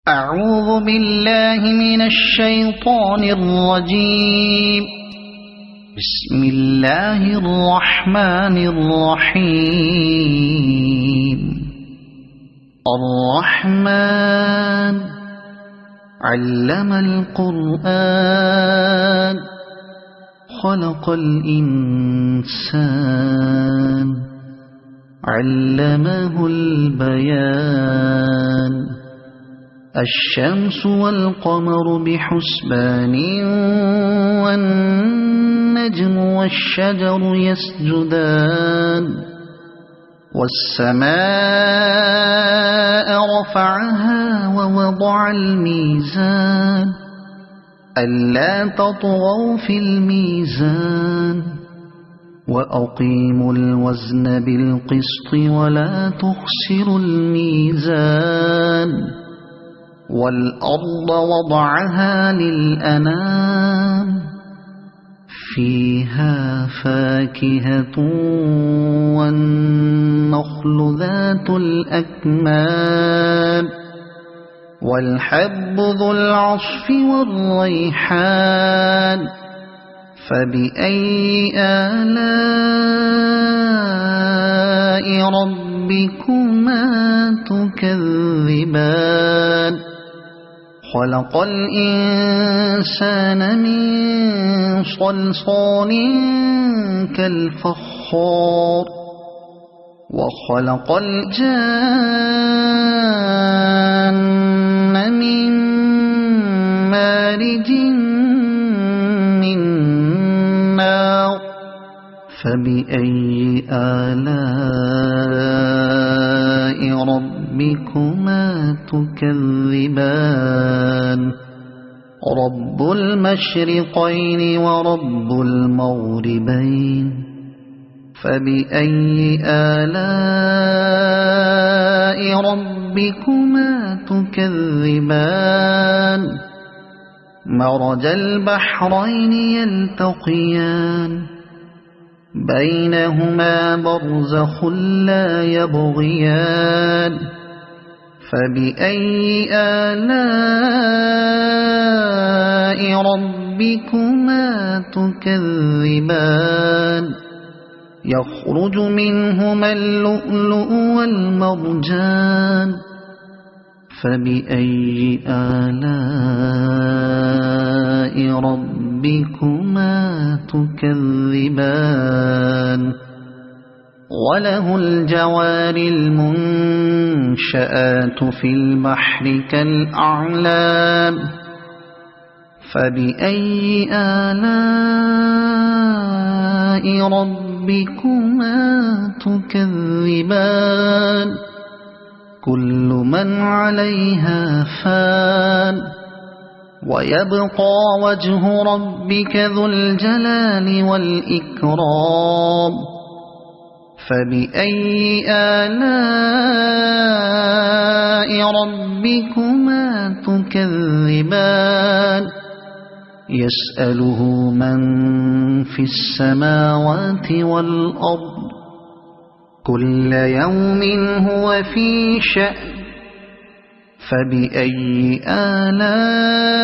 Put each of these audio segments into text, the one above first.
أعوذ بالله من الشيطان الرجيم. بسم الله الرحمن الرحيم. الرحمن علم القرآن خلق الإنسان علمه البيان. الشمس والقمر بحسبان والنجم والشجر يسجدان. والسماء رفعها ووضع الميزان ألا تطغوا في الميزان وأقيموا الوزن بالقسط ولا تخسروا الميزان. والأرض وضعها للأنام فيها فاكهة والنخل ذات الأكمام والحب ذو العصف والريحان. فبأي آلاء ربكما تكذبان. خلق الإنسان من صلصال كالفخار وخلق الجان من مارج من نار. فبأي آلاء ربكما تكذبان. رب المشرقين ورب المغربين. فبأي آلاء ربكما تكذبان. مرج البحرين يلتقيان بينهما برزخ لا يبغيان. فبأي آلاء ربكما تكذبان. يخرج منهما اللؤلؤ والمرجان. فبأي آلاء ربكما تكذبان. وله الجوار المنشآت في البحر كالأعلام. فبأي آلاء ربكما تكذبان. كل من عليها فان ويبقى وجه ربك ذو الجلال والإكرام. فبأي آلاء ربكما تكذبان. يسأله من في السماوات والأرض كل يوم هو في شأن. فبأي آلاء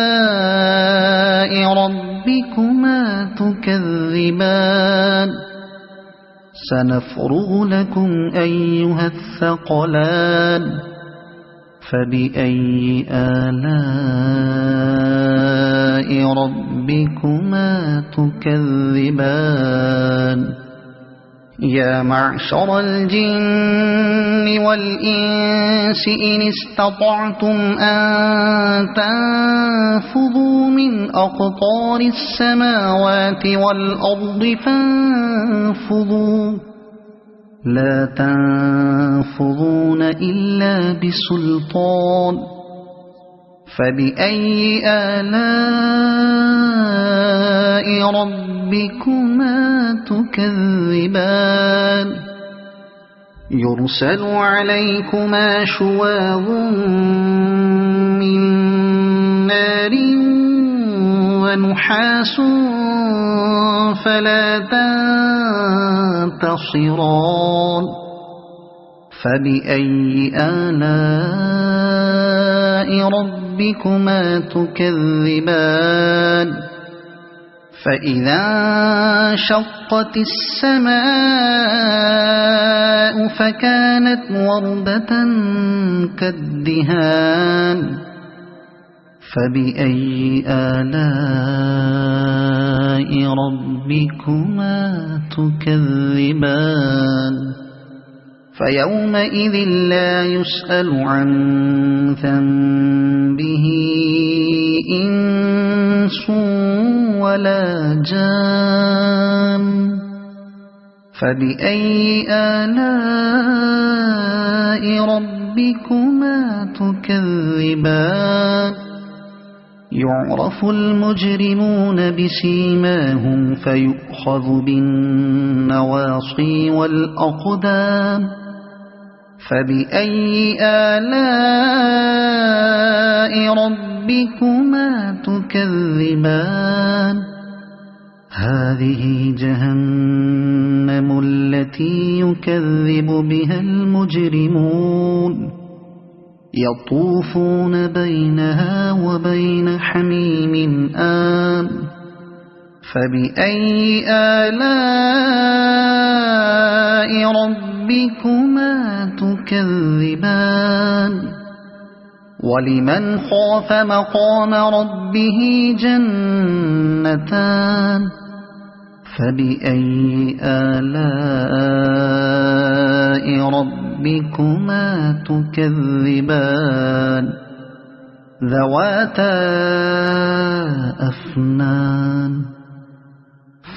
ربكما تكذبان. سنفرغ لكم أيها الثقلان. فبأي آلاء ربكما تكذبان. يا معشر الجن والإنس إن استطعتم أن تنفذوا من أقطار السماوات والأرض فانفذوا لا تنفذون إلا بسلطان. فبأي آلاء ربكما تكذبان. يرسل عليكما شواظ من نار ونحاس فلا تنتصران. فبأي آلاء ربكما تكذبان فإذا انشقت السماء فكانت وردة كالدهان فبأي آلاء ربكما تكذبان فيومئذ لا يسأل عن ذنبه إنس ولا جان فبأي آلاء ربكما تكذبان يعرف المجرمون بسيماهم فيؤخذ بالنواصي والأقدام فبأي آلاء ربكما تكذبان هذه جهنم التي يكذب بها المجرمون يطوفون بينها وبين حميم آن فبأي آلاء ربكما تكذبان ولمن خاف مقام ربه جنتان فبأي آلاء ربكما تكذبان ذواتا أفنان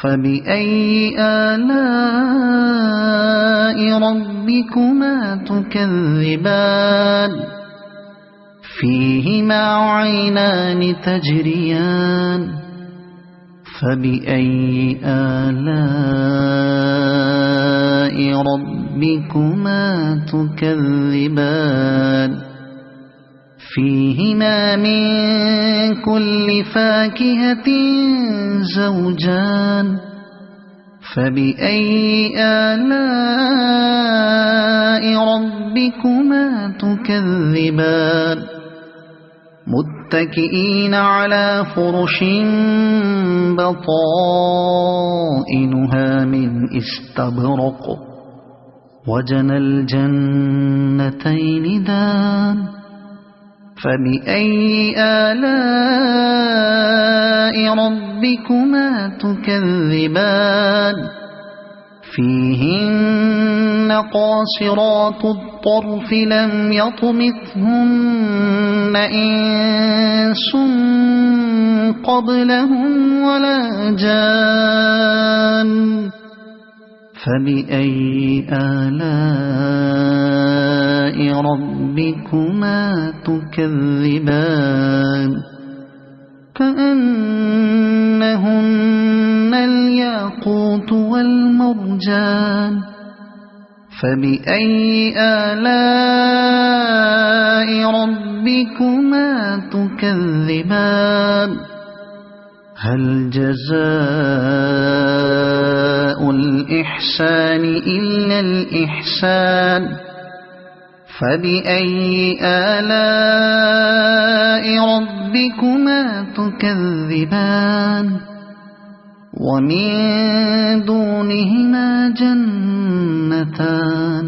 فبأي آلاء ربكما تكذبان فيهما عينان تجريان فبأي آلاء ربكما تكذبان فيهما من كل فاكهة زوجان فبأي آلاء ربكما تكذبان متكئين على فرش بطائنها من استبرق وجنى الجنتين دان فبأي آلاء ربكما تكذبان فيهن قاصرات الطرف لم يطمثهن إنس قبلهم ولا جان فبأي آلاء ربكما تكذبان كأنهن الياقوت والمرجان فبأي آلاء ربكما تكذبان هل جزاء الإحسان إلا الإحسان فبأي آلاء ربكما تكذبان ومن دونهما جنتان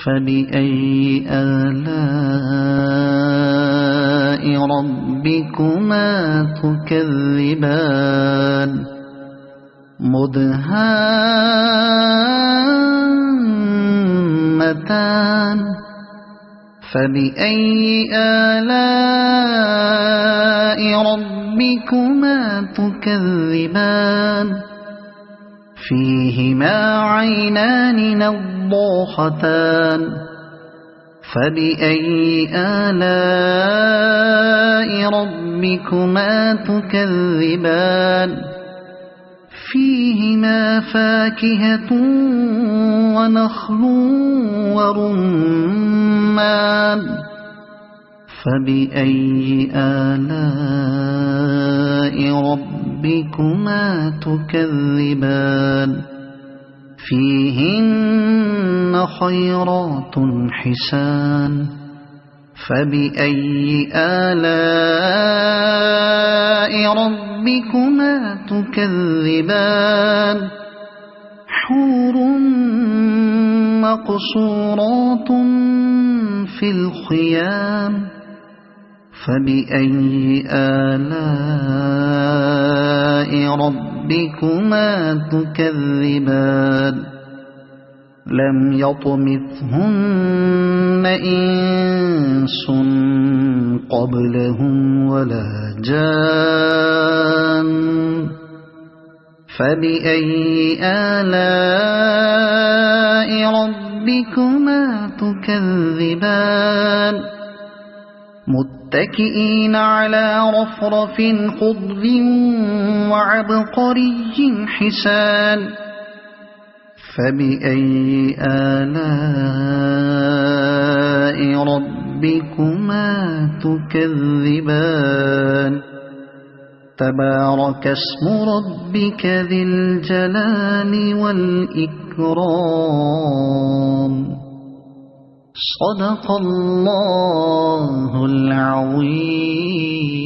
فبأي آلاء ربكما تكذبان مدهامتان فبأي آلاء ربكما تكذبان فيهما عينان نضاختان فبأي آلاء ربكما تكذبان فيهما فاكهة ونخل ورمان فبأي آلاء ربكما تكذبان فيهن خيرات حسان فبأي آلاء ربكما تكذبان حور مقصورات في الخيام فبأي آلاء ربكما تكذبان لم يطمثهن إنس قبلهم ولا جان فبأي آلاء ربكما تكذبان متكئين على رفرف خضر وعبقري حسان فبأي آلاء ربكما تكذبان تبارك اسم ربك ذي الجلال والإكرام صدق الله العظيم.